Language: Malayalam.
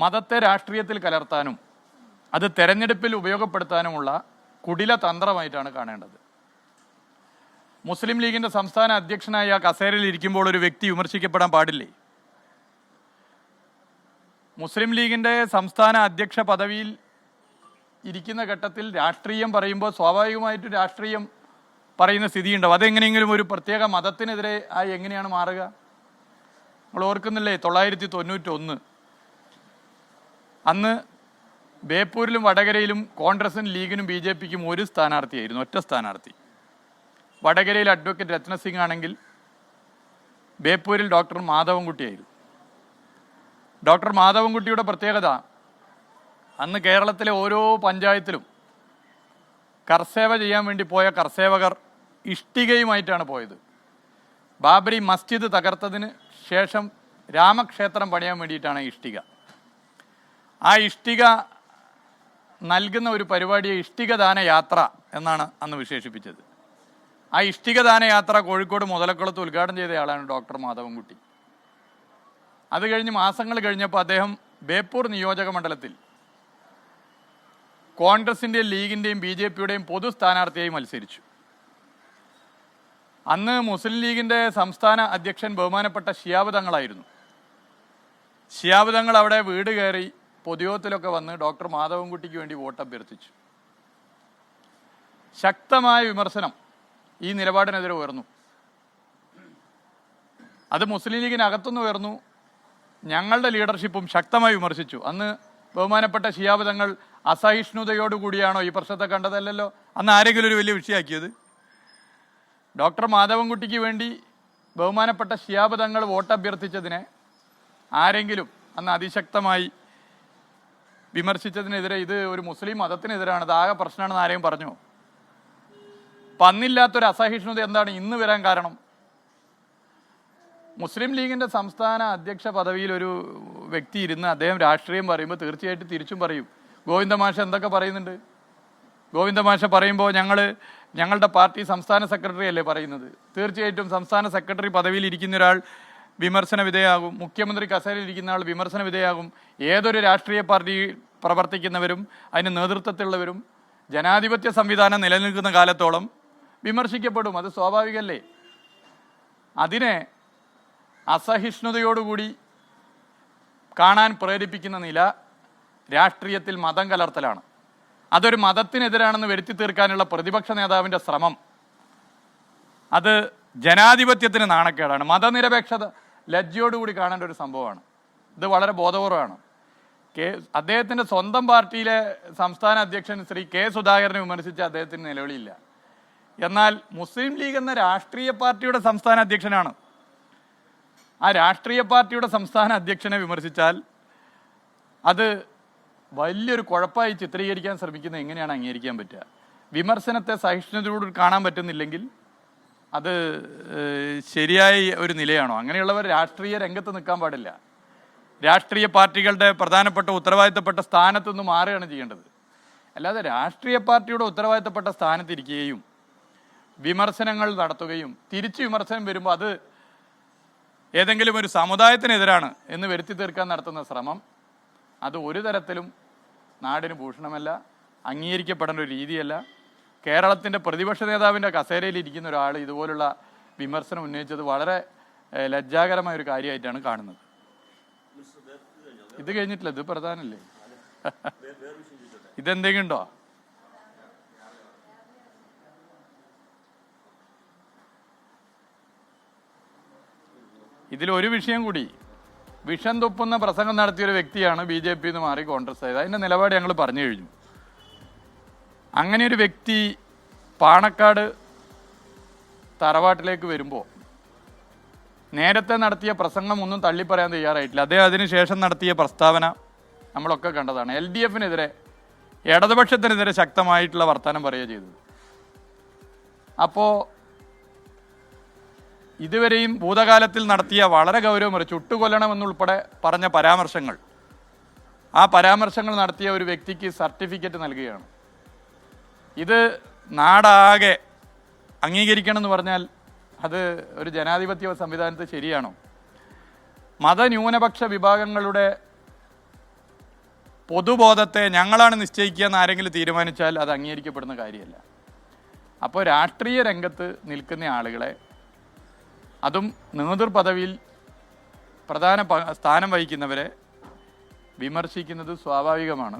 മതത്തെ രാഷ്ട്രീയത്തിൽ കലർത്താനും അത് തെരഞ്ഞെടുപ്പിൽ ഉപയോഗപ്പെടുത്താനുമുള്ള കുടില തന്ത്രമായിട്ടാണ് കാണേണ്ടത്. മുസ്ലിം ലീഗിൻ്റെ സംസ്ഥാന അധ്യക്ഷനായ കസേരയിൽ ഇരിക്കുമ്പോൾ ഒരു വ്യക്തി വിമർശിക്കപ്പെടാൻ പാടില്ലേ? മുസ്ലിം ലീഗിൻ്റെ സംസ്ഥാന അധ്യക്ഷ പദവിയിൽ ഇരിക്കുന്ന ഘട്ടത്തിൽ രാഷ്ട്രീയം പറയുമ്പോൾ സ്വാഭാവികമായിട്ടും രാഷ്ട്രീയം പറയുന്ന സ്ഥിതിയുണ്ടാവും. അതെങ്ങനെയെങ്കിലും ഒരു പ്രത്യേക മതത്തിനെതിരെ എങ്ങനെയാണ് മാറുക? നമ്മൾ ഓർക്കുന്നില്ലേ 1991 അന്ന് ബേപ്പൂരിലും വടകരയിലും കോൺഗ്രസിനും ലീഗിനും BJPക്കും ഒരു സ്ഥാനാർത്ഥിയായിരുന്നു, ഒറ്റ സ്ഥാനാർത്ഥി. വടകരയിൽ അഡ്വക്കേറ്റ് രത്നസിംഗ് ആണെങ്കിൽ ബേപ്പൂരിൽ ഡോക്ടർ മാധവൻകുട്ടിയായിരുന്നു. ഡോക്ടർ മാധവൻകുട്ടിയുടെ പ്രത്യേകത, അന്ന് കേരളത്തിലെ ഓരോ പഞ്ചായത്തിലും കർസേവ ചെയ്യാൻ വേണ്ടി പോയ കർസേവകർ ഇഷ്ടികയുമായിട്ടാണ് പോയത്. ബാബരി മസ്ജിദ് തകർത്തതിന് ശേഷം രാമക്ഷേത്രം പണിയാൻ വേണ്ടിയിട്ടാണ് ഇഷ്ടിക. ആ ഇഷ്ടിക നൽകുന്ന ഒരു പരിപാടിയെ ഇഷ്ടികദാന യാത്ര എന്നാണ് അന്ന് വിശേഷിപ്പിച്ചത്. ആ ഇഷ്ടികദാന യാത്ര കോഴിക്കോട് മുതലക്കുളത്ത് ഉദ്ഘാടനം ചെയ്തയാളാണ് ഡോക്ടർ മാധവൻകുട്ടി. അത് കഴിഞ്ഞ് മാസങ്ങൾ കഴിഞ്ഞപ്പോൾ അദ്ദേഹം ബേപ്പൂർ നിയോജക മണ്ഡലത്തിൽ കോൺഗ്രസിൻ്റെയും ലീഗിൻ്റെയും BJPയുടെയും പൊതു സ്ഥാനാർത്ഥിയായി മത്സരിച്ചു. അന്ന് മുസ്ലിം ലീഗിൻ്റെ സംസ്ഥാന അധ്യക്ഷൻ ബഹുമാനപ്പെട്ട ശിഹാബ് തങ്ങളായിരുന്നു. ശിഹാബ് തങ്ങൾ അവിടെ വീട് കയറി പൊതുയോഗത്തിലൊക്കെ വന്ന് ഡോക്ടർ മാധവൻകുട്ടിക്ക് വേണ്ടി വോട്ട് അഭ്യർത്ഥിച്ചു. ശക്തമായ വിമർശനം ഈ നിലപാടിനെതിരെ ഉയർന്നു. അത് മുസ്ലിം ലീഗിനകത്തുനിന്ന് ഉയർന്നു. ഞങ്ങളുടെ ലീഡർഷിപ്പും ശക്തമായി വിമർശിച്ചു. അന്ന് ബഹുമാനപ്പെട്ട ശിഹാബ് തങ്ങൾ അസഹിഷ്ണുതയോടുകൂടിയാണോ ഈ പ്രശ്നത്തെ കണ്ടതല്ലല്ലോ. അന്ന് ആരെങ്കിലും ഒരു വലിയ വിഷയമാക്കിയത്? ഡോക്ടർ മാധവൻകുട്ടിക്ക് വേണ്ടി ബഹുമാനപ്പെട്ട ശിഹാബ് തങ്ങൾ വോട്ട് അഭ്യർത്ഥിച്ചതിനെ ആരെങ്കിലും അന്ന് അതിശക്തമായി വിമർശിച്ചതിനെതിരെ ഇത് ഒരു മുസ്ലിം മതത്തിനെതിരാണ്, ഇത് ആകെ പ്രശ്നമാണെന്ന് ആരെയും പറഞ്ഞോ? അപ്പം അന്നില്ലാത്തൊരു അസഹിഷ്ണുത എന്താണ് ഇന്ന് വരാൻ കാരണം? മുസ്ലിം ലീഗിൻ്റെ സംസ്ഥാന അധ്യക്ഷ പദവിയിൽ ഒരു വ്യക്തി ഇരുന്ന് അദ്ദേഹം രാഷ്ട്രീയം പറയുമ്പോൾ തീർച്ചയായിട്ടും തിരിച്ചും പറയും. ഗോവിന്ദ മാഷ് എന്തൊക്കെ പറയുന്നുണ്ട്? ഗോവിന്ദ മാഷ് പറയുമ്പോൾ ഞങ്ങളുടെ പാർട്ടി സംസ്ഥാന സെക്രട്ടറി അല്ലേ പറയുന്നത്. തീർച്ചയായിട്ടും സംസ്ഥാന സെക്രട്ടറി പദവിയിൽ ഇരിക്കുന്ന ഒരാൾ വിമർശന വിധേയമാകും. മുഖ്യമന്ത്രി കസേരയിൽ ഇരിക്കുന്ന ആൾ വിമർശന വിധേയമാകും. ഏതൊരു രാഷ്ട്രീയ പാർട്ടി പ്രവർത്തിക്കുന്നവരും അതിന് നേതൃത്വത്തിലുള്ളവരും ജനാധിപത്യ സംവിധാനം നിലനിൽക്കുന്ന കാലത്തോളം വിമർശിക്കപ്പെടും. അത് സ്വാഭാവികമല്ലേ? അതിനെ അസഹിഷ്ണുതയോടുകൂടി കാണാൻ പ്രേരിപ്പിക്കുന്ന നില രാഷ്ട്രീയത്തിൽ മതം കലർത്തലാണ്. അതൊരു മതത്തിനെതിരാണെന്ന് വരുത്തി തീർക്കാനുള്ള പ്രതിപക്ഷ നേതാവിൻ്റെ ശ്രമം അത് ജനാധിപത്യത്തിന് നാണക്കേടാണ്. മതനിരപേക്ഷത ലജ്ജയോടുകൂടി കാണേണ്ട ഒരു സംഭവമാണ്. ഇത് വളരെ ബോധപൂർവമാണ്. അദ്ദേഹത്തിൻ്റെ സ്വന്തം പാർട്ടിയിലെ സംസ്ഥാന അധ്യക്ഷൻ ശ്രീ K. സുധാകരനെ വിമർശിച്ച അദ്ദേഹത്തിന് നിലവിളിയില്ല. എന്നാൽ മുസ്ലിം ലീഗ് എന്ന രാഷ്ട്രീയ പാർട്ടിയുടെ സംസ്ഥാന അധ്യക്ഷനാണ്. ആ രാഷ്ട്രീയ പാർട്ടിയുടെ സംസ്ഥാന അധ്യക്ഷനെ വിമർശിച്ചാൽ അത് വലിയൊരു കുഴപ്പമായി ചിത്രീകരിക്കാൻ ശ്രമിക്കുന്നത് എങ്ങനെയാണ് അംഗീകരിക്കാൻ പറ്റുക? വിമർശനത്തെ സഹിഷ്ണുതയോട് കാണാൻ പറ്റുന്നില്ലെങ്കിൽ അത് ശരിയായ ഒരു നിലയാണോ? അങ്ങനെയുള്ളവർ രാഷ്ട്രീയ രംഗത്ത് നിൽക്കാൻ പാടില്ല. രാഷ്ട്രീയ പാർട്ടികളുടെ പ്രധാനപ്പെട്ട ഉത്തരവാദിത്തപ്പെട്ട സ്ഥാനത്ത് നിന്ന് മാറുകയാണ് ചെയ്യേണ്ടത്. അല്ലാതെ രാഷ്ട്രീയ പാർട്ടിയുടെ ഉത്തരവാദിത്തപ്പെട്ട സ്ഥാനത്തിരിക്കുകയും വിമർശനങ്ങൾ നടത്തുകയും തിരിച്ച് വിമർശനം വരുമ്പോൾ അത് ഏതെങ്കിലും ഒരു സമുദായത്തിനെതിരാണ് എന്ന് വരുത്തി തീർക്കാൻ നടത്തുന്ന ശ്രമം അത് ഒരു തരത്തിലും നാടിന് ഭൂഷണമല്ല, അംഗീകരിക്കപ്പെടേണ്ട ഒരു രീതിയല്ല. കേരളത്തിൻ്റെ പ്രതിപക്ഷ നേതാവിൻ്റെ കസേരയിൽ ഇരിക്കുന്ന ഒരാൾ ഇതുപോലുള്ള വിമർശനം ഉന്നയിച്ചത് വളരെ ലജ്ജാകരമായ ഒരു കാര്യമായിട്ടാണ് കാണുന്നത്. ഇത് കഴിഞ്ഞിട്ടില്ല, ഇത് പ്രധാനമല്ലേ? ഇതെന്തെങ്കിലും ഉണ്ടോ? ഇതിലൊരു വിഷയം കൂടി, വിഷം തുപ്പുന്ന പ്രസംഗം നടത്തിയൊരു വ്യക്തിയാണ് BJP എന്ന് മാറി കോൺഗ്രസ് ആയത്. അതിൻ്റെ നിലപാട് ഞങ്ങൾ പറഞ്ഞു കഴിഞ്ഞു. അങ്ങനെ ഒരു വ്യക്തി പാണക്കാട് തറവാട്ടിലേക്ക് വരുമ്പോൾ നേരത്തെ നടത്തിയ പ്രസംഗം ഒന്നും തള്ളിപ്പറയാൻ തയ്യാറായിട്ടില്ല. അദ്ദേഹം അതിനുശേഷം നടത്തിയ പ്രസ്താവന നമ്മളൊക്കെ കണ്ടതാണ്. LDFനെതിരെ, ഇടതുപക്ഷത്തിനെതിരെ ശക്തമായിട്ടുള്ള വർത്തമാനം പറയുക ചെയ്തത്. അപ്പോൾ ഇതുവരെയും ഭൂതകാലത്തിൽ നടത്തിയ വളരെ ഗൗരവമേറിയ ചുട്ടുകൊല്ലണമെന്നുൾപ്പെടെ പറഞ്ഞ പരാമർശങ്ങൾ, ആ പരാമർശങ്ങൾ നടത്തിയ ഒരു വ്യക്തിക്ക് സർട്ടിഫിക്കറ്റ് നൽകുകയാണ്. ഇത് നാടാകെ അംഗീകരിക്കണം എന്ന് പറഞ്ഞാൽ അത് ഒരു ജനാധിപത്യ സംവിധാനത്തിൽ ശരിയാണോ? മതന്യൂനപക്ഷ വിഭാഗങ്ങളുടെ പൊതുബോധത്തെ ഞങ്ങളാണ് നിശ്ചയിക്കുക എന്ന് ആരെങ്കിലും തീരുമാനിച്ചാൽ അത് അംഗീകരിക്കപ്പെടുന്ന കാര്യമല്ല. അപ്പോൾ രാഷ്ട്രീയ രംഗത്ത് നിൽക്കുന്ന ആളുകളെ, അതും നേതൃപദവിയിൽ പ്രധാന സ്ഥാനം വഹിക്കുന്നവരെ വിമർശിക്കുന്നത് സ്വാഭാവികമാണ്.